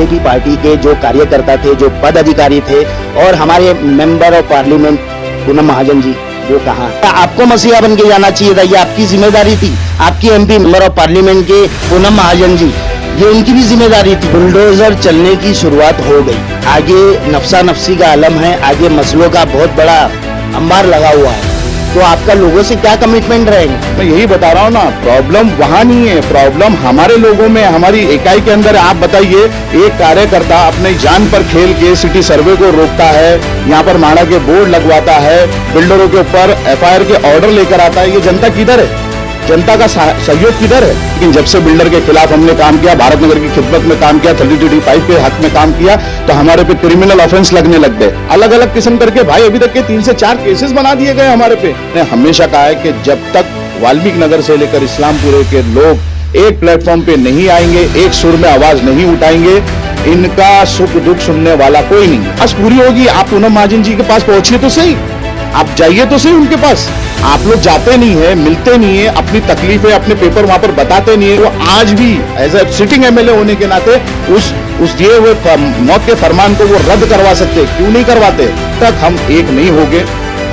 BJP party के जो कार्यकर्ता थे, जो पद अधिकारी थे, और हमारे member of parliament Poonam Mahajan ji, वो कहाँ है? आपको मसीहा बन के जाना चाहिए था, ये आपकी जिम्मेदारी थी। आपकी एमपी मेंबर ऑफ पार्लियामेंट के पूनम महाजन जी, ये उनकी भी जिम्मेदारी थी। बुलडोजर चलने की शुरुआत हो गई, आगे नफसा नफसी का आलम है, आगे मसलों का बहुत बड़ा अंबार लगा हुआ है। तो आपका लोगों से क्या कमिटमेंट रहेगा? मैं यही बता रहा हूँ ना, प्रॉब्लम वहाँ नहीं है, प्रॉब्लम हमारे लोगों में, हमारी इकाई के अंदर है। आप बताइए, एक कार्यकर्ता अपनी जान पर खेल के सिटी सर्वे को रोकता है, यहाँ पर माड़ा के बोर्ड लगवाता है, बिल्डरों के ऊपर एफआईआर के ऑर्डर लेकर आता है। ये जनता किधर है? जनता का सहयोग किधर है? लेकिन जब से बिल्डर के खिलाफ हमने काम किया, भारत नगर की खिदमत में काम किया, 33D5 के हक में काम किया, तो हमारे पे क्रिमिनल ऑफेंस लगने लग गए। अलग अलग किस्म करके भाई अभी तक के 3 से 4 केसेस बना दिए गए हमारे पे। मैंने हमेशा कहा है कि जब तक वाल्मीकि नगर से लेकर इस्लामपुरे के लोग एक प्लेटफॉर्म पे नहीं आएंगे, एक सुर में आवाज नहीं उठाएंगे, इनका सुख दुख सुनने वाला कोई नहीं। आज पूरी होगी। आप पूनम महाजन जी के पास पहुंचिए तो सही, आप जाइए तो सही उनके पास। आप लोग जाते नहीं है, मिलते नहीं है, अपनी तकलीफें अपने पेपर वहां पर बताते नहीं है। वो आज भी एज ए सिटिंग एमएलए होने के नाते उस दिए हुए मौत के फरमान को वो रद्द करवा सकते, क्यों नहीं करवाते? तक हम एक नहीं होंगे,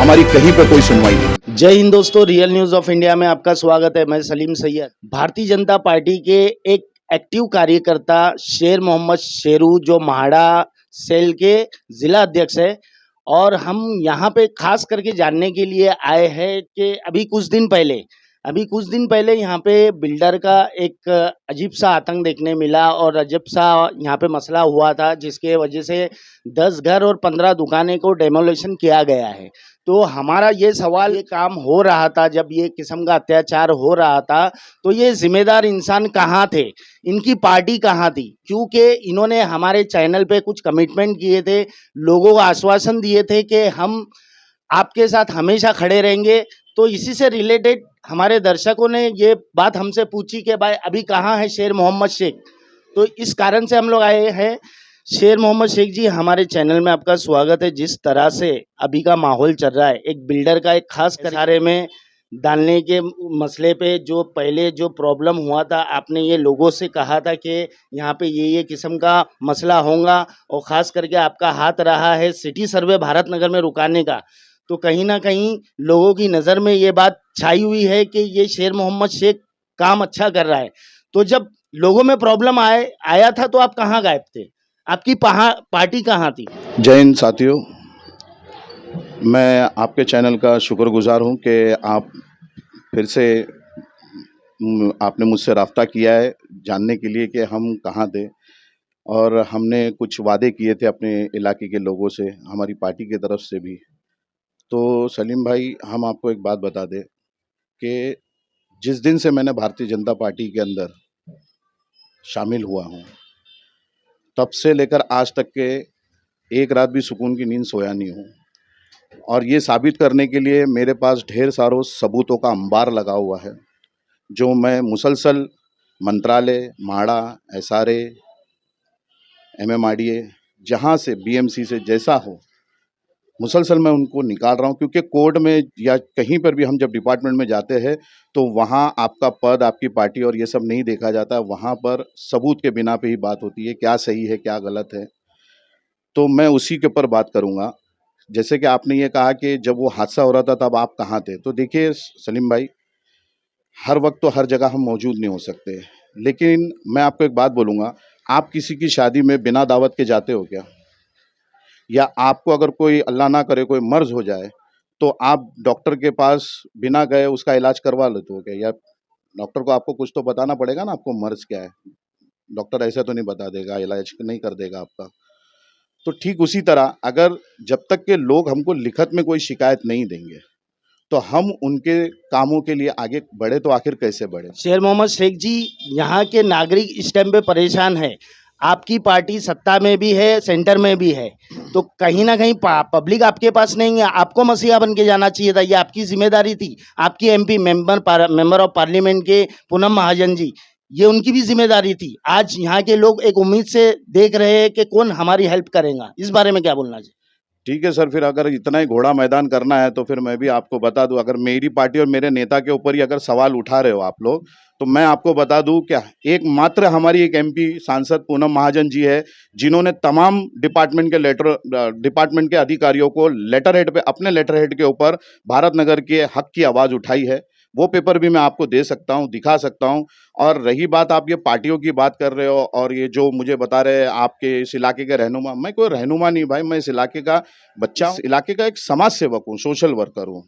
हमारी कहीं पर कोई सुनवाई नहीं। जय हिंद दोस्तों, रियल न्यूज ऑफ इंडिया में आपका स्वागत है। मैं सलीम सैयद। भारतीय जनता पार्टी के एक एक्टिव कार्यकर्ता शेर मोहम्मद शेरू, जो म्हाडा सेल के जिला अध्यक्ष है, और हम यहाँ पे खास करके जानने के लिए आए हैं कि अभी कुछ दिन पहले यहाँ पे बिल्डर का एक अजीब सा आतंक देखने मिला और अजीब सा यहाँ पे मसला हुआ था, जिसके वजह से 10 घर और 15 दुकानें को डेमोलिशन किया गया है। तो हमारा ये सवाल, ये काम हो रहा था, जब ये किस्म का अत्याचार हो रहा था, तो ये जिम्मेदार इंसान कहाँ थे? इनकी पार्टी कहाँ थी? क्योंकि इन्होंने हमारे चैनल पे कुछ कमिटमेंट किए थे, लोगों को आश्वासन दिए थे कि हम आपके साथ हमेशा खड़े रहेंगे। तो इसी से रिलेटेड हमारे दर्शकों ने ये बात हमसे पूछी कि भाई अभी कहाँ है शेर मोहम्मद शेख? तो इस कारण से हम लोग आए हैं। शेर मोहम्मद शेख जी, हमारे चैनल में आपका स्वागत है। जिस तरह से अभी का माहौल चल रहा है, एक बिल्डर का एक खास करारे में डालने के मसले पे जो पहले जो प्रॉब्लम हुआ था, आपने ये लोगों से कहा था कि यहाँ पे ये किस्म का मसला होगा, और ख़ास करके आपका हाथ रहा है सिटी सर्वे भारत नगर में रुकाने का। तो कहीं ना कहीं लोगों की नज़र में ये बात छाई हुई है कि ये शेर मोहम्मद शेख काम अच्छा कर रहा है। तो जब लोगों में प्रॉब्लम आया था, तो आप कहाँ गायब थे? आपकी पार्टी कहाँ थी? जय हिंद साथियों, मैं आपके चैनल का शुक्रगुजार हूं कि आप फिर से आपने मुझसे राब्ता किया है जानने के लिए कि हम कहाँ थे, और हमने कुछ वादे किए थे अपने इलाके के लोगों से, हमारी पार्टी की तरफ से भी। तो सलीम भाई, हम आपको एक बात बता दें कि जिस दिन से मैंने भारतीय जनता पार्टी के अंदर शामिल हुआ हूँ, तब से लेकर आज तक के एक रात भी सुकून की नींद सोया नहीं हूँ। और ये साबित करने के लिए मेरे पास ढेर सारों सबूतों का अंबार लगा हुआ है, जो मैं मुसलसल मंत्रालय, म्हाडा, एसआरए, एमएमआरडीए, जहाँ से बीएमसी से जैसा हो, मुसलसल मैं उनको निकाल रहा हूँ। क्योंकि कोर्ट में या कहीं पर भी हम जब डिपार्टमेंट में जाते हैं, तो वहाँ आपका पद, आपकी पार्टी और ये सब नहीं देखा जाता। वहाँ पर सबूत के बिना पे ही बात होती है, क्या सही है क्या गलत है। तो मैं उसी के ऊपर बात करूँगा। जैसे कि आपने ये कहा कि जब वो हादसा हो रहा था तब आप कहाँ थे, तो देखिए सलीम भाई, हर वक्त तो हर जगह हम मौजूद नहीं हो सकते, लेकिन मैं आपको एक बात बोलूँगा, आप किसी की शादी में बिना दावत के जाते हो क्या? या आपको अगर कोई अल्लाह ना करे कोई मर्ज हो जाए, तो आप डॉक्टर के पास बिना गए उसका इलाज करवा लेते हो क्या? या डॉक्टर को आपको कुछ तो बताना पड़ेगा ना, आपको मर्ज क्या है। डॉक्टर ऐसा तो नहीं बता देगा, इलाज नहीं कर देगा आपका। तो ठीक उसी तरह, अगर जब तक के लोग हमको लिखत में कोई शिकायत नहीं देंगे, तो हम उनके कामों के लिए आगे बढ़े तो आखिर कैसे बढ़े? शेर मोहम्मद शेख जी, यहाँ के नागरिक इस टाइम पे परेशान है। आपकी पार्टी सत्ता में भी है, सेंटर में भी है, तो कहीं ना कहीं पब्लिक आपके पास नहीं है। आपको मसीहा बन के जाना चाहिए था, ये आपकी जिम्मेदारी थी। आपकी एमपी मेंबर ऑफ पार्लियामेंट के पूनम महाजन जी, ये उनकी भी जिम्मेदारी थी। आज यहाँ के लोग एक उम्मीद से देख रहे हैं कि कौन हमारी हेल्प करेगा। इस बारे में क्या बोलना चाहिए? ठीक है सर, फिर अगर इतना ही घोड़ा मैदान करना है तो फिर मैं भी आपको बता दूं, अगर मेरी पार्टी और मेरे नेता के ऊपर ही अगर सवाल उठा रहे हो आप लोग, तो मैं आपको बता दूं क्या, एक मात्र हमारी एक एमपी सांसद पूनम महाजन जी है, जिन्होंने तमाम डिपार्टमेंट के अधिकारियों को लेटर हेड पे, अपने लेटर हेड के ऊपर भारत नगर के हक की आवाज उठाई है। वो पेपर भी मैं आपको दे सकता हूँ, दिखा सकता हूँ। और रही बात, आप ये पार्टियों की बात कर रहे हो और ये जो मुझे बता रहे हैं आपके इस इलाके के रहनुमा, मैं कोई रहनुमा नहीं भाई, मैं इस इलाके का बच्चा हूँ, इलाके का एक समाज सेवक हूँ, सोशल वर्कर हूँ।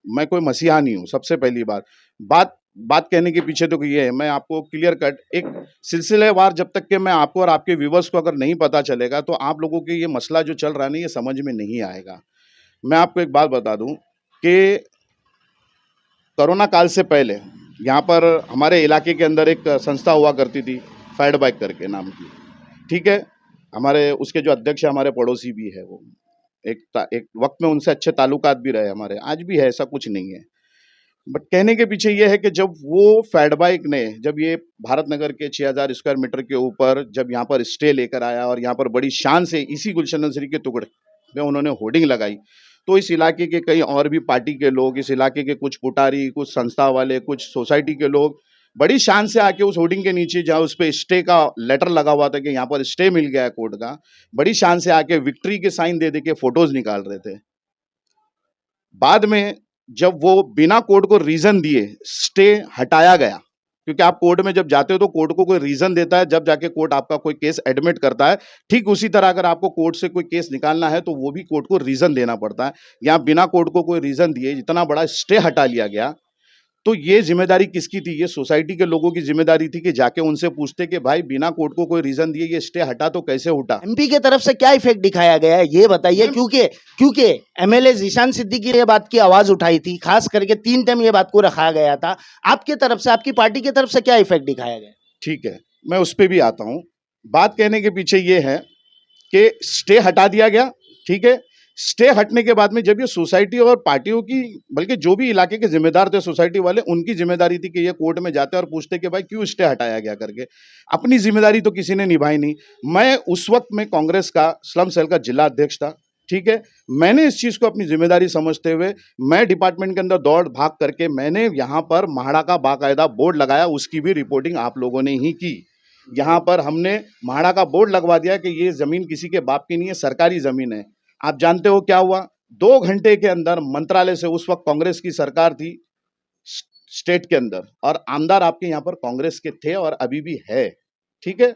मैं कोई मसीहा नहीं हूँ, सबसे पहली बात। बात बात कहने के पीछे तो ये है, मैं आपको क्लियर कट एक सिलसिलेवार, जब तक कि मैं आपको और आपके व्यूवर्स को अगर नहीं पता चलेगा तो आप लोगों के ये मसला जो चल रहा है ना, ये समझ में नहीं आएगा। मैं आपको एक बात बता दूं कि कोरोना काल से पहले यहाँ पर हमारे इलाके के अंदर एक संस्था हुआ करती थी, फीडबैक करके नाम की। ठीक है, हमारे उसके जो अध्यक्ष है, हमारे पड़ोसी भी है वो, एक वक्त में उनसे अच्छे ताल्लुकात भी रहे हमारे, आज भी है, ऐसा कुछ नहीं है। बट कहने के पीछे ये है कि जब वो फीडबैक ने, जब ये भारत नगर के 6000 स्क्वायर मीटर के ऊपर जब यहाँ पर स्टे लेकर आया और यहाँ पर बड़ी शान से इसी गुलशन नर्सरी के टुकड़े में उन्होंने होर्डिंग लगाई, तो इस इलाके के कई और भी पार्टी के लोग, इस इलाके के कुछ पुटारी, कुछ संस्था वाले, कुछ सोसाइटी के लोग बड़ी शान से आके उस होर्डिंग के नीचे, जहाँ उस पे स्टे का लेटर लगा हुआ था कि यहाँ पर स्टे मिल गया है कोर्ट का, बड़ी शान से आके विक्ट्री के साइन दे दे के फोटोज निकाल रहे थे। बाद में जब वो बिना कोर्ट को रीजन दिए स्टे हटाया गया, क्योंकि आप कोर्ट में जब जाते हो तो कोर्ट को कोई रीजन देता है, जब जाके कोर्ट आपका कोई केस एडमिट करता है। ठीक उसी तरह अगर आपको कोर्ट से कोई केस निकालना है तो वो भी कोर्ट को रीजन देना पड़ता है। यहाँ बिना कोर्ट को कोई रीजन दिए इतना बड़ा स्टे हटा लिया गया, तो ये जिम्मेदारी किसकी थी? ये सोसाइटी के लोगों की जिम्मेदारी थी कि जाके उनसे पूछते कि भाई बिना कोर्ट को कोई रीजन दिए ये स्टे हटा तो कैसे उठा। एमपी के तरफ से क्या इफेक्ट दिखाया गया है ये बताइए, क्योंकि क्योंकि एमएलए जीशान सिद्दीकी ने ये बात की आवाज उठाई थी, खास करके 3 टाइम ये बात को रखा गया था। आपके तरफ से, आपकी पार्टी की तरफ से क्या इफेक्ट दिखाया गया? ठीक है, मैं उस पर भी आता हूँ। बात कहने के पीछे ये है कि स्टे हटा दिया गया, ठीक है। स्टे हटने के बाद में जब ये सोसाइटी और पार्टियों की, बल्कि जो भी इलाके के जिम्मेदार थे सोसाइटी वाले, उनकी जिम्मेदारी थी कि ये कोर्ट में जाते और पूछते कि भाई क्यों स्टे हटाया गया करके। अपनी जिम्मेदारी तो किसी ने निभाई नहीं। मैं उस वक्त में कांग्रेस का स्लम सेल का जिला अध्यक्ष था, ठीक है। मैंने इस चीज को अपनी जिम्मेदारी समझते हुए मैं डिपार्टमेंट के अंदर दौड़ भाग करके मैंने यहाँ पर म्हाडा का बाकायदा बोर्ड लगाया, उसकी भी रिपोर्टिंग आप लोगों ने ही की। यहाँ पर हमने म्हाडा का बोर्ड लगवा दिया कि ये जमीन किसी के बाप की नहीं है, सरकारी जमीन है। आप जानते हो क्या हुआ? 2 घंटे के अंदर मंत्रालय से, उस वक्त कांग्रेस की सरकार थी स्टेट के अंदर, और आमदार आपके यहाँ पर कांग्रेस के थे और अभी भी है, ठीक है।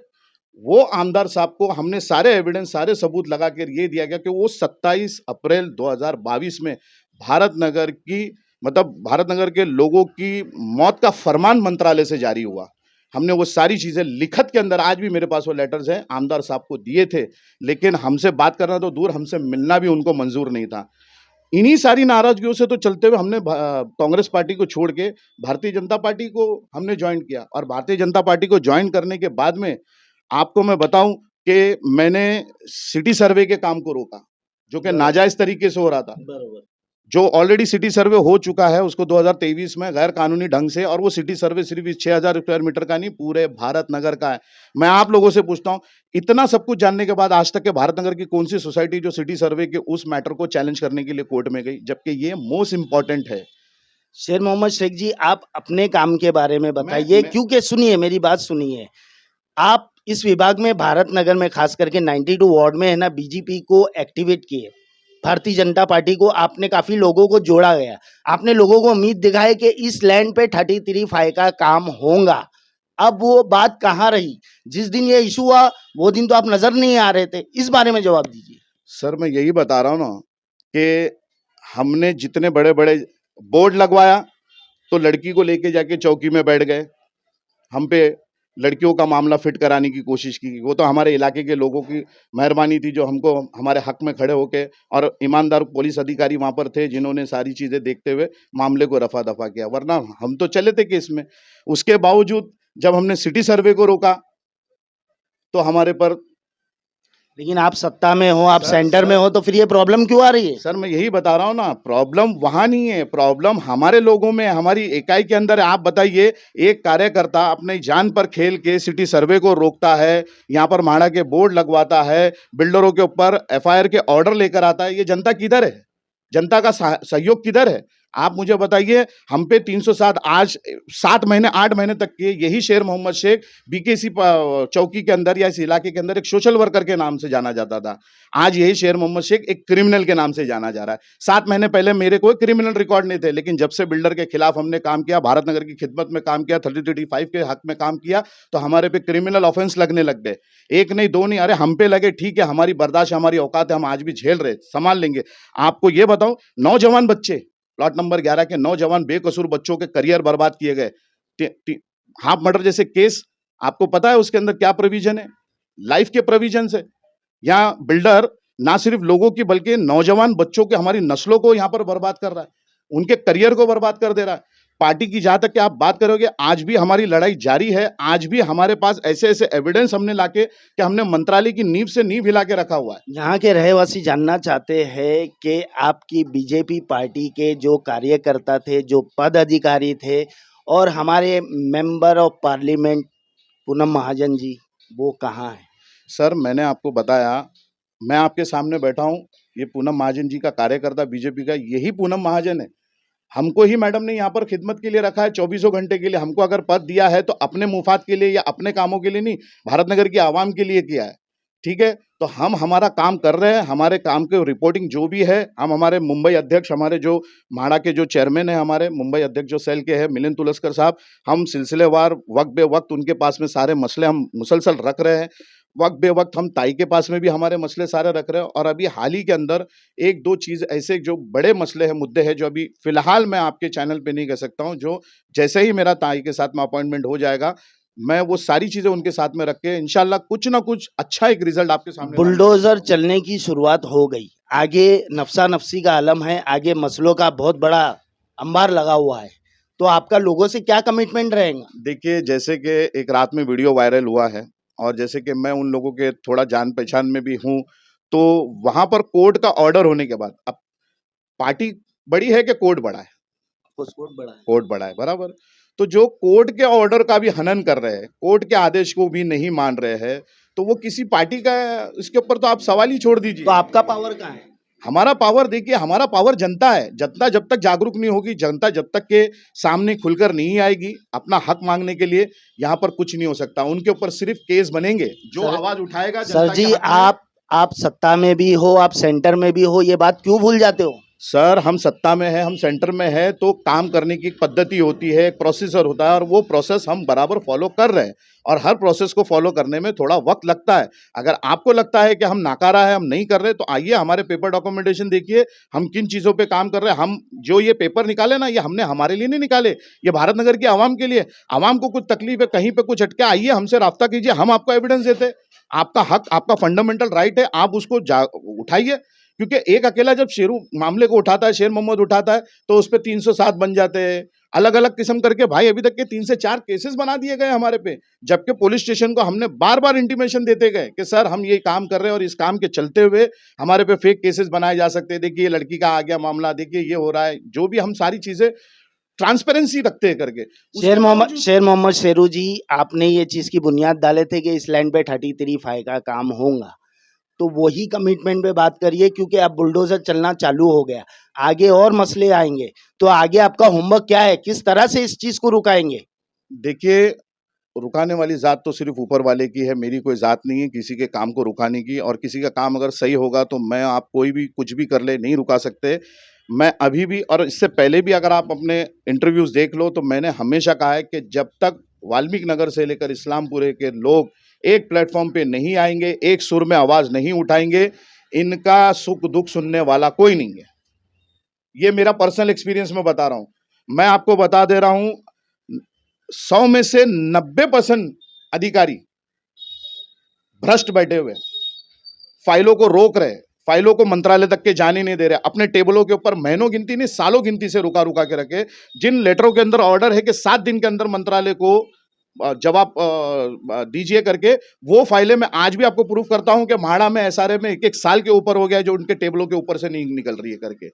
वो आमदार साहब को हमने सारे एविडेंस, सारे सबूत लगा कर ये दिया गया कि वो 27 अप्रैल 2022 में भारत नगर की, मतलब भारत नगर के लोगों की मौत का फरमान मंत्रालय से जारी हुआ। हमने वो सारी चीजें लिखत के अंदर, आज भी मेरे पास वो लेटर्स हैं, आमदार साहब को दिए थे, लेकिन हमसे बात करना तो दूर, हमसे मिलना भी उनको मंजूर नहीं था। इन्हीं सारी नाराजगियों से तो चलते हुए हमने कांग्रेस पार्टी को छोड़ के भारतीय जनता पार्टी को हमने ज्वाइन किया, और भारतीय जनता पार्टी को ज्वाइन करने के बाद में आपको मैं बताऊं कि मैंने सिटी सर्वे के काम को रोका, जो कि नाजायज तरीके से हो रहा था। बरोबर। जो ऑलरेडी सिटी सर्वे हो चुका है उसको 2023 में गैर कानूनी ढंग से, और वो सिटी सर्वे सिर्फ 6000 स्क्वायर मीटर का नहीं, पूरे भारत नगर का है। मैं आप लोगों से पूछता हूं, इतना सब कुछ जानने के बाद आज तक के भारत नगर की कौन सी सोसाइटी जो सिटी सर्वे के उस मैटर को चैलेंज करने के लिए कोर्ट में गई, जबकि ये मोस्ट इंपॉर्टेंट है। शेर मोहम्मद शेख जी, आप अपने काम के बारे में बताइए, क्योंकि सुनिए, मेरी बात सुनिए। आप इस विभाग में, भारत नगर में खास करके 92 वार्ड में है ना, बीजेपी को एक्टिवेट किए, भारतीय जनता पार्टी को आपने काफी लोगों को जोड़ा गया, आपने लोगों को उम्मीद दिखाई कि इस लैंड पे 33 का काम होगा। अब वो बात कहाँ रही? जिस दिन ये इशू हुआ वो दिन तो आप नजर नहीं आ रहे थे, इस बारे में जवाब दीजिए। सर मैं यही बता रहा हूँ ना कि हमने जितने बड़े बड़े बोर्ड लगवाया, तो लड़की को लेके जाके चौकी में बैठ गए, हम पे लड़कियों का मामला फिट कराने की कोशिश की। वो तो हमारे इलाके के लोगों की मेहरबानी थी जो हमको हमारे हक में खड़े होके, और ईमानदार पुलिस अधिकारी वहां पर थे जिन्होंने सारी चीजें देखते हुए मामले को रफा दफा किया, वरना हम तो चले थे केस में। उसके बावजूद जब हमने सिटी सर्वे को रोका तो हमारे पर लेकिन आप सत्ता में हो, आप सर, सेंटर सर। में हो, तो फिर ये प्रॉब्लम क्यों आ रही है? सर मैं यही बता रहा हूँ ना, प्रॉब्लम वहां नहीं है, प्रॉब्लम हमारे लोगों में, हमारी इकाई के अंदर है। आप बताइए, एक कार्यकर्ता अपनी जान पर खेल के सिटी सर्वे को रोकता है, यहाँ पर माड़ा के बोर्ड लगवाता है, बिल्डरों के ऊपर एफआईआर के ऑर्डर लेकर आता है, ये जनता किधर है? जनता का सहयोग किधर है? आप मुझे बताइए, हम पे 307 आज 7 महीने 8 महीने तक के यही शेर मोहम्मद शेख बीकेसी चौकी के अंदर या इस इलाके के अंदर एक सोशल वर्कर के नाम से जाना जाता था। आज यही शेर मोहम्मद शेख एक क्रिमिनल के नाम से जाना जा रहा है। 7 महीने पहले मेरे कोई क्रिमिनल रिकॉर्ड नहीं थे, लेकिन जब से बिल्डर के खिलाफ हमने काम किया, भारत नगर की खिदमत में काम किया, 3035 के हक में काम किया, तो हमारे पे क्रिमिनल ऑफेंस लगने लग गए। एक नहीं, दो नहीं, अरे हम पे लगे, ठीक है, हमारी बर्दाश्त, हमारी औकात है, हम आज भी झेल रहे, संभाल लेंगे। आपको ये बताऊं, नौजवान बच्चे, प्लॉट नंबर 11 के नौजवान बेकसूर बच्चों के करियर बर्बाद किए गए। हाफ मर्डर जैसे केस, आपको पता है उसके अंदर क्या प्रोविजन है? लाइफ के प्रोविजन है। यहाँ बिल्डर ना सिर्फ लोगों की बल्कि नौजवान बच्चों के, हमारी नस्लों को यहाँ पर बर्बाद कर रहा है, उनके करियर को बर्बाद कर दे रहा है। पार्टी की जहां तक कि आप बात करोगे, आज भी हमारी लड़ाई जारी है। आज भी हमारे पास ऐसे ऐसे एविडेंस हमने लाके कि हमने मंत्रालय की नींव से नींव हिला के रखा हुआ है। यहाँ के रहवासी जानना चाहते हैं कि आपकी बीजेपी पार्टी के जो कार्यकर्ता थे, जो पद अधिकारी थे, और हमारे member of parliament Poonam Mahajan ji, वो कहाँ हैं? सर मैंने आपको बताया, मैं आपके सामने बैठा हूँ, ये पूनम महाजन जी का कार्यकर्ता बीजेपी का, यही पूनम महाजन है। हमको ही मैडम ने यहाँ पर खिदमत के लिए रखा है, 24 घंटे के लिए। हमको अगर पद दिया है तो अपने मुफात के लिए या अपने कामों के लिए नहीं, भारत नगर की आवाम के लिए किया है, ठीक है? तो हम हमारा काम कर रहे हैं, हमारे काम के रिपोर्टिंग जो भी है, हम हमारे मुंबई अध्यक्ष, हमारे जो माड़ा के जो चेयरमैन है, हमारे मुंबई अध्यक्ष जो सेल के हैं मिलिंद तुलस्कर साहब, हम सिलसिलेवार वक्त बे वक्त उनके पास में सारे मसले हम मुसलसल रख रहे हैं। वक्त बे वक्त हम ताई के पास में भी हमारे मसले सारे रख रहे हैं। और अभी हाल ही के अंदर एक दो चीज़ ऐसे जो बड़े मसले हैं, मुद्दे हैं, जो अभी फिलहाल मैं आपके चैनल पे नहीं कह सकता हूँ, जो जैसे ही मेरा ताई के साथ में अपॉइंटमेंट हो जाएगा, मैं वो सारी चीज़ें उनके साथ में रख के इंशाल्लाह कुछ ना कुछ अच्छा एक रिजल्ट आपके सामने बुलडोजर चलने की शुरुआत हो गई, आगे नफसा नफसी का आलम है, आगे मसलों का बहुत बड़ा अंबार लगा हुआ है, तो आपका लोगों से क्या कमिटमेंट रहेगा? देखिए, जैसे कि एक रात में वीडियो वायरल हुआ है, और जैसे कि मैं उन लोगों के थोड़ा जान पहचान में भी हूँ, तो वहां पर कोर्ट का ऑर्डर होने के बाद, अब पार्टी बड़ी है कि कोर्ट बड़ा है? कोर्ट बड़ा है, बराबर। तो जो कोर्ट के ऑर्डर का भी हनन कर रहे हैं, कोर्ट के आदेश को भी नहीं मान रहे हैं, तो वो किसी पार्टी का, इसके ऊपर तो आप सवाल ही छोड़ दीजिए। तो आपका पावर कहाँ है? हमारा पावर, देखिए, हमारा पावर जनता है। जनता जब तक जागरूक नहीं होगी, जनता जब तक के सामने खुलकर नहीं आएगी अपना हक मांगने के लिए, यहाँ पर कुछ नहीं हो सकता। उनके ऊपर सिर्फ केस बनेंगे, जो आवाज उठाएगा जनता सर जी, के हक में। आप सत्ता में भी हो, आप सेंटर में भी हो, ये बात क्यों भूल जाते हो? सर हम सत्ता में है, हम सेंटर में है, तो काम करने की पद्धति होती है, एक प्रोसीजर होता है, और वो प्रोसेस हम बराबर फॉलो कर रहे हैं। और हर प्रोसेस को फॉलो करने में थोड़ा वक्त लगता है। अगर आपको लगता है कि हम नाकारा है, हम नहीं कर रहे, तो आइए हमारे पेपर डॉक्यूमेंटेशन देखिए, हम किन चीज़ों पे काम कर रहे हैं। हम जो ये पेपर निकाले ना, ये हमने हमारे लिए नहीं निकाले, ये भारत नगर की आवाम के लिए। आवाम को कुछ तकलीफ है, कहीं पे कुछ अटके, आइए हमसे राब्ता कीजिए, हम आपको एविडेंस देते हैं। आपका हक, आपका फंडामेंटल राइट है, आप उसको उठाइए। क्योंकि एक अकेला जब शेरू मामले को उठाता है, शेर मोहम्मद उठाता है, तो उस पे 307 बन जाते हैं, अलग अलग किस्म करके। भाई अभी तक के 3 से 4 केसेस बना दिए गए हमारे पे, जबकि पुलिस स्टेशन को हमने बार बार इंटीमेशन देते गए कि सर हम ये काम कर रहे हैं और इस काम के चलते हुए हमारे पे फेक केसेस बनाए जा सकते हैं। देखिए लड़की का आ गया मामला, देखिए ये हो रहा है, जो भी हम सारी चीजें ट्रांसपेरेंसी रखते हैं करके। शेर मोहम्मद शेरू जी, आपने ये चीज की बुनियाद डाले थे कि इस लैंड पे 33 का काम होगा, तो वही कमिटमेंट पे बात करिए, क्योंकि अब बुलडोजर चलना चालू हो गया, आगे और मसले आएंगे, तो आगे आपका होमवर्क क्या है, किस तरह से इस चीज को रुकाएंगे? देखिए, रुकाने वाली जात तो सिर्फ ऊपर वाले की है, मेरी कोई जात नहीं है किसी के काम को रुकाने की। और किसी का काम अगर सही होगा तो मैं, आप कोई भी कुछ भी कर ले, नहीं रुका सकते। मैं अभी भी, और इससे पहले भी अगर आप अपने इंटरव्यूज देख लो, तो मैंने हमेशा कहा है कि जब तक वाल्मीकि नगर से लेकर इस्लामपुरे के लोग एक प्लेटफॉर्म पे नहीं आएंगे, एक सुर में आवाज नहीं उठाएंगे, इनका सुख दुख सुनने वाला कोई नहीं है। ये मेरा पर्सनल एक्सपीरियंस में बता रहा हूं। मैं आपको बता दे रहा हूं, 100 में से 90% अधिकारी भ्रष्ट बैठे हुए, फाइलों को रोक रहे, फाइलों को मंत्रालय तक के जाने नहीं दे रहे, अपने टेबलों के ऊपर महीनों गिनती नहीं, सालों गिनती से रुका रुका के रखे। जिन लेटरों के अंदर ऑर्डर है कि 7 दिन के अंदर मंत्रालय को जवाब दीजिए करके, वो फाइलें मैं आज भी आपको प्रूफ करता हूं कि म्हाड़ा में एसआरए में एक साल के ऊपर हो गया जो उनके टेबलों के ऊपर से नहीं निकल रही है करके।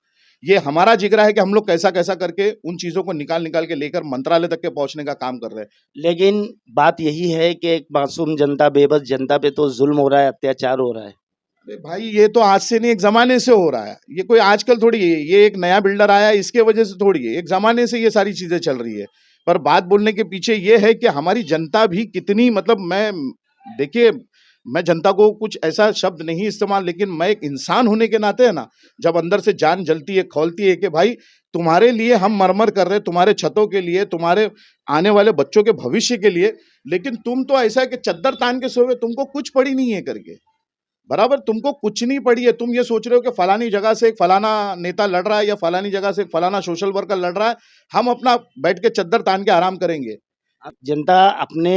ये हमारा जिगरा है कि हम लोग कैसा कैसा करके उन चीजों को निकाल निकाल के लेकर मंत्रालय तक के पहुंचने का काम कर रहे हैं। लेकिन बात यही है कि एक मासूम जनता, बेबस जनता पे तो जुल्म हो रहा है, अत्याचार हो रहा है। अरे भाई, ये तो आज से नहीं, एक जमाने से हो रहा है। ये कोई आजकल थोड़ी है, ये एक नया बिल्डर आया इसके वजह से थोड़ी है, एक जमाने से ये सारी चीजें चल रही है। पर बात बोलने के पीछे ये है कि हमारी जनता भी कितनी, मतलब मैं, देखिए, मैं जनता को कुछ ऐसा शब्द नहीं इस्तेमाल, लेकिन मैं एक इंसान होने के नाते है ना, जब अंदर से जान जलती है, खौलती है कि भाई तुम्हारे लिए हम मरमर कर रहे हैं, तुम्हारे छतों के लिए, तुम्हारे आने वाले बच्चों के भविष्य के लिए, लेकिन तुम तो ऐसा है कि चद्दर तान के सोए, तुमको कुछ पड़ी नहीं है करके। बराबर, तुमको कुछ नहीं पड़ी है। तुम ये सोच रहे हो कि फलानी जगह से एक फलाना नेता लड़ रहा है या फलानी जगह से एक फलाना सोशल वर्कर लड़ रहा है, हम अपना बैठ के चद्दर तान के आराम करेंगे। अब जनता अपने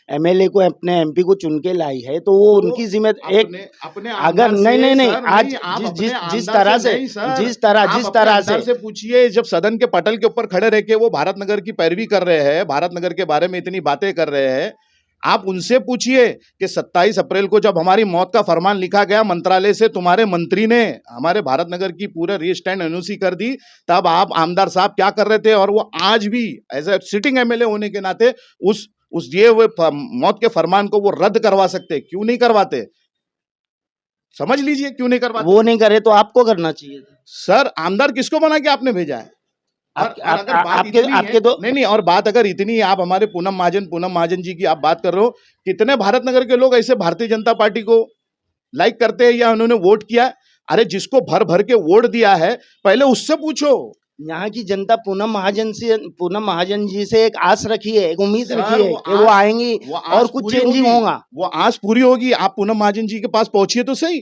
एमएलए को, अपने एमपी को चुन के लाई है, तो वो तो उनकी जिम्मेदारी एक, अपने अपने अगर आमदार नहीं से, नहीं नहीं सर, आज नहीं, आप जिस अपने जिस जिस आमदार तरह से से नहीं सर, जिस तरह आप जिस अपने तरह आमदार से से पूछिए। जब सदन के पटल के ऊपर खड़े रह के वो भारत नगर की पैरवी कर रहे हैं, भारत नगर के बारे में इतनी बातें कर रहे हैं, आप उनसे पूछिए कि 27 अप्रैल को जब हमारी मौत का फरमान लिखा गया मंत्रालय से, तुम्हारे मंत्री ने हमारे भारत नगर की पूरे रीस्टैंड एनओसी कर दी, तब आप आमदार साहब क्या कर रहे थे? और वो आज भी एज ए सिटिंग एमएलए होने के नाते उस दिए हुए मौत के फरमान को वो रद्द करवा सकते, क्यों नहीं करवाते? समझ लीजिए क्यों नहीं करवाते। वो नहीं करे तो आपको करना चाहिए था। सर, आमदार किसको बना के आपने भेजा है? और अगर बात आपके इतनी है, आपके तो नहीं नहीं, और बात अगर इतनी है, आप हमारे पूनम महाजन जी की आप बात कर रहे हो, कितने भारत नगर के लोग ऐसे भारतीय जनता पार्टी को लाइक करते हैं या उन्होंने वोट किया? अरे जिसको भर भर के वोट दिया है, पहले उससे पूछो। यहाँ की जनता पूनम महाजन जी से एक आस रखी है, एक उम्मीद सर, रखी है वो कि वो आएंगी वो और आस कुछ पूरी चेंजिंग होगी, होगा। वो आस पूरी होगी। आप पूनम महाजन जी के पास पहुंचिए तो सही,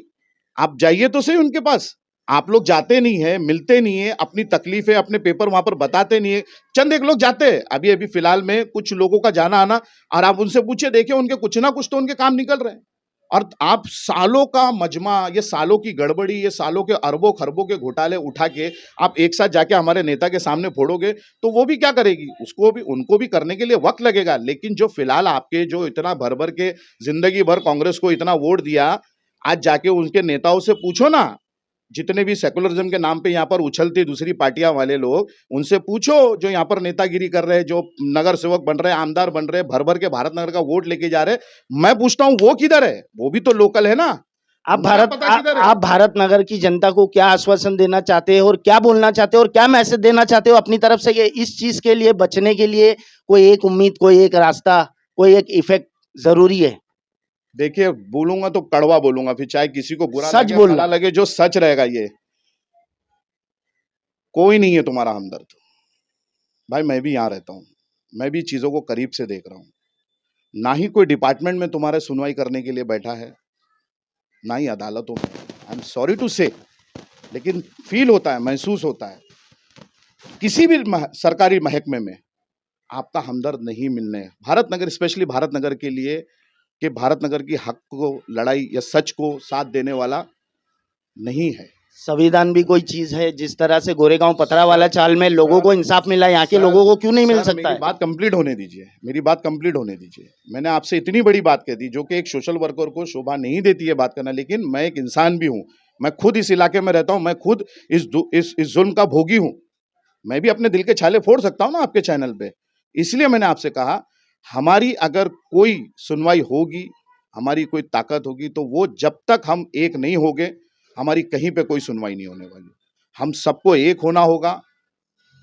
आप जाइए तो सही उनके पास। आप लोग जाते नहीं है, मिलते नहीं है, अपनी तकलीफें अपने पेपर वहां पर बताते नहीं है। चंद एक लोग जाते हैं, अभी अभी फिलहाल में कुछ लोगों का जाना आना, और आप उनसे पूछिए, देखिए उनके कुछ ना कुछ तो उनके काम निकल रहे हैं। और आप सालों का मजमा, ये सालों की गड़बड़ी, ये सालों के अरबों खरबों के घोटाले उठा के आप एक साथ जाके हमारे नेता के सामने फोड़ोगे, तो वो भी क्या करेगी? उसको भी, उनको भी करने के लिए वक्त लगेगा। लेकिन जो फिलहाल आपके जो इतना भर भर के जिंदगी भर कांग्रेस को इतना वोट दिया, आज जाके उनके नेताओं से पूछो ना, जितने भी सेकुलरिज्म के नाम पे यहाँ पर उछलते दूसरी पार्टियां वाले लोग, उनसे पूछो जो यहाँ पर नेतागिरी कर रहे हैं, जो नगर सेवक बन रहे हैं, आमदार बन रहे हैं, भर भर के भारत नगर का वोट लेके जा रहे हैं, मैं पूछता हूँ वो किधर है? वो भी तो लोकल है ना। आप भारत नगर की जनता को क्या आश्वासन देना चाहते हैं और क्या बोलना चाहते हो और क्या मैसेज देना चाहते हो अपनी तरफ से कि इस चीज के लिए बचने के लिए कोई एक उम्मीद, कोई एक रास्ता, कोई एक इफेक्ट जरूरी है? देखिए, बोलूंगा तो कड़वा बोलूंगा, फिर चाहे किसी को बुरा सच लगे, बोलना। भला लगे, जो सच रहेगा। ये कोई नहीं है तुम्हारा हमदर्द भाई। मैं भी यहाँ रहता हूँ, मैं भी चीजों को करीब से देख रहा हूँ। ना ही कोई डिपार्टमेंट में तुम्हारे सुनवाई करने के लिए बैठा है, ना ही अदालतों में। आई एम सॉरी टू से, लेकिन फील होता है, महसूस होता है, किसी भी सरकारी महकमे में आपका हमदर्द नहीं मिलने, भारत नगर, स्पेशली भारत नगर के लिए, कि भारत नगर की हक को, लड़ाई या सच को साथ देने वाला नहीं है। संविधान भी कोई चीज है, जिस तरह से गोरेगांव पथरावाला चाल में लोगों को इंसाफ मिला, यहाँ के लोगों को क्यों नहीं मिल सकता मेरी है? बात कंप्लीट होने दीजिए, मेरी बात कंप्लीट होने दीजिए। मैंने आपसे इतनी बड़ी बात कह दी जो कि एक सोशल वर्कर को शोभा नहीं देती है बात करना, लेकिन मैं एक इंसान भी हूँ, मैं खुद इस इलाके में रहता हूँ, मैं खुद इस जुल्म का भोगी हूँ। मैं भी अपने दिल के छाले फोड़ सकता हूँ ना आपके चैनल पे। इसलिए मैंने आपसे कहा, हमारी अगर कोई सुनवाई होगी, हमारी कोई ताकत होगी, तो वो जब तक हम एक नहीं होंगे, हमारी कहीं पे कोई सुनवाई नहीं होने वाली। हम सबको एक होना होगा,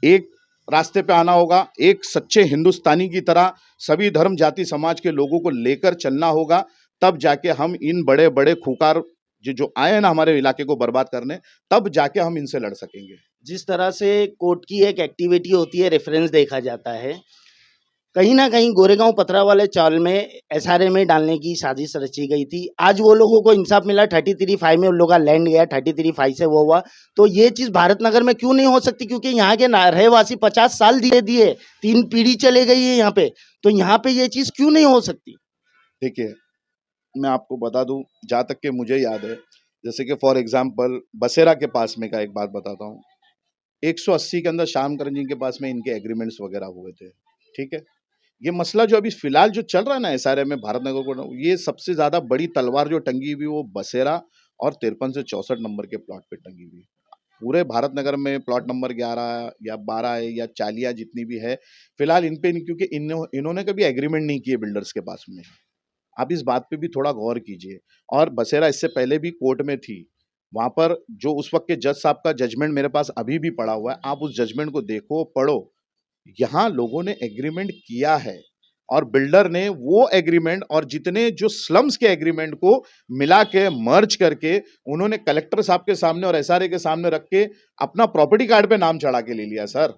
एक रास्ते पे आना होगा, एक सच्चे हिंदुस्तानी की तरह सभी धर्म जाति समाज के लोगों को लेकर चलना होगा। तब जाके हम इन बड़े बड़े खूंखार जो आए हैं ना हमारे इलाके को बर्बाद करने, तब जाके हम इनसे लड़ सकेंगे। जिस तरह से कोर्ट की एक एक्टिविटी होती है, रेफरेंस देखा जाता है, कहीं ना कहीं गोरेगांव पथरावाले चाल में एसआरए में डालने की साजिश रची गई थी। आज वो लोगों को इंसाफ मिला, 33(5) में उन लोगों का लैंड गया, 33(5) से वो हुआ। तो ये चीज भारत नगर में क्यों नहीं हो सकती? क्योंकि यहाँ के रहवासी 50 साल दिए 3 पीढ़ी चले गई है यहाँ पे, तो यहाँ पे ये चीज क्यों नहीं हो सकती? देखिए, मैं आपको बता दूं, जहाँ तक कि मुझे याद है, जैसे कि फॉर एग्जांपल बसेरा के पास में का एक बात बताता हूँ, 180 के अंदर श्याम करण जी के पास में इनके एग्रीमेंट्स वगैरह हुए थे, ठीक है। ये मसला जो अभी फिलहाल जो चल रहा है ना एसआरएम में भारत नगर को, ये सबसे ज्यादा बड़ी तलवार जो टंगी हुई वो बसेरा और 53 से 64 नंबर के प्लॉट पे टंगी हुई। पूरे भारत नगर में प्लॉट नंबर 11 या 12 है या चालिया जितनी भी है, फिलहाल इन पे नहीं, क्योंकि इन्होंने कभी एग्रीमेंट नहीं किए बिल्डर्स के पास में। आप इस बात पे भी थोड़ा गौर कीजिए। और बसेरा इससे पहले भी कोर्ट में थी, वहां पर जो उस वक्त के जज साहब का जजमेंट मेरे पास अभी भी पड़ा हुआ है, आप उस जजमेंट को देखो, पढ़ो। यहाँ लोगों ने एग्रीमेंट किया है और बिल्डर ने वो एग्रीमेंट और जितने जो स्लम्स के एग्रीमेंट को मिला के मर्ज करके उन्होंने कलेक्टर साहब के सामने और एसआरए के सामने रख के अपना प्रॉपर्टी कार्ड पे नाम चढ़ा के ले लिया सर।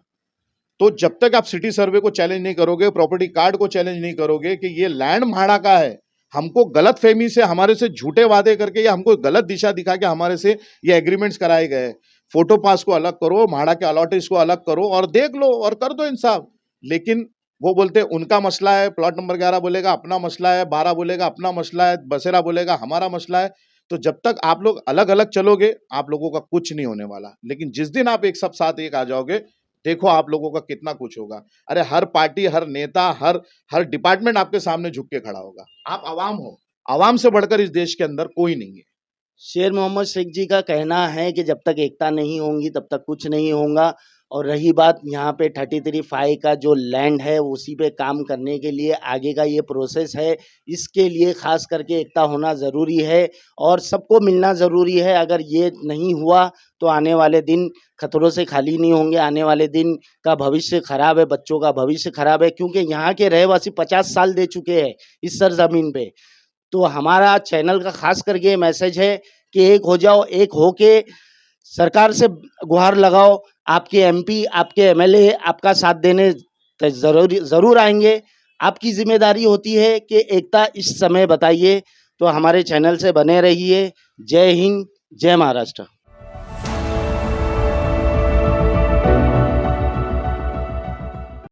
तो जब तक आप सिटी सर्वे को चैलेंज नहीं करोगे, प्रॉपर्टी कार्ड को चैलेंज नहीं करोगे कि ये लैंड म्हाड़ा का है, हमको गलत फहमी से, हमारे से झूठे वादे करके या हमको गलत दिशा दिखा के हमारे से ये एग्रीमेंट्स कराए गए, फोटो पास को अलग करो, म्हाड़ा के अलॉटेज को अलग करो और देख लो और कर दो इंसाफ। लेकिन वो बोलते हैं उनका मसला है, प्लॉट नंबर 11 बोलेगा अपना मसला है, 12 बोलेगा अपना मसला है, बसेरा बोलेगा हमारा मसला है। तो जब तक आप लोग अलग अलग चलोगे, आप लोगों का कुछ नहीं होने वाला। लेकिन जिस दिन आप एक सब साथ एक आ जाओगे, देखो आप लोगों का कितना कुछ होगा। अरे हर पार्टी, हर नेता, हर डिपार्टमेंट आपके सामने झुक के खड़ा होगा। आप आवाम हो, आवाम से बढ़कर इस देश के अंदर कोई नहीं है। शेर मोहम्मद शेख जी का कहना है कि जब तक एकता नहीं होगी तब तक कुछ नहीं होगा। और रही बात यहाँ पे 33(5) का जो लैंड है उसी पे काम करने के लिए आगे का ये प्रोसेस है, इसके लिए खास करके एकता होना ज़रूरी है और सबको मिलना ज़रूरी है। अगर ये नहीं हुआ तो आने वाले दिन खतरों से खाली नहीं होंगे, आने वाले दिन का भविष्य खराब है, बच्चों का भविष्य खराब है, क्योंकि यहाँ के रहवासी 50 साल दे चुके हैं इस सरजमीन पे। तो हमारा चैनल का खास करके मैसेज है कि एक हो जाओ, एक होके सरकार से गुहार लगाओ। आपके एमपी, आपके एमएलए आपका साथ देने ज़रूर आएंगे। आपकी जिम्मेदारी होती है कि एकता इस समय बताइए। तो हमारे चैनल से बने रहिए। जय हिंद, जय महाराष्ट्र।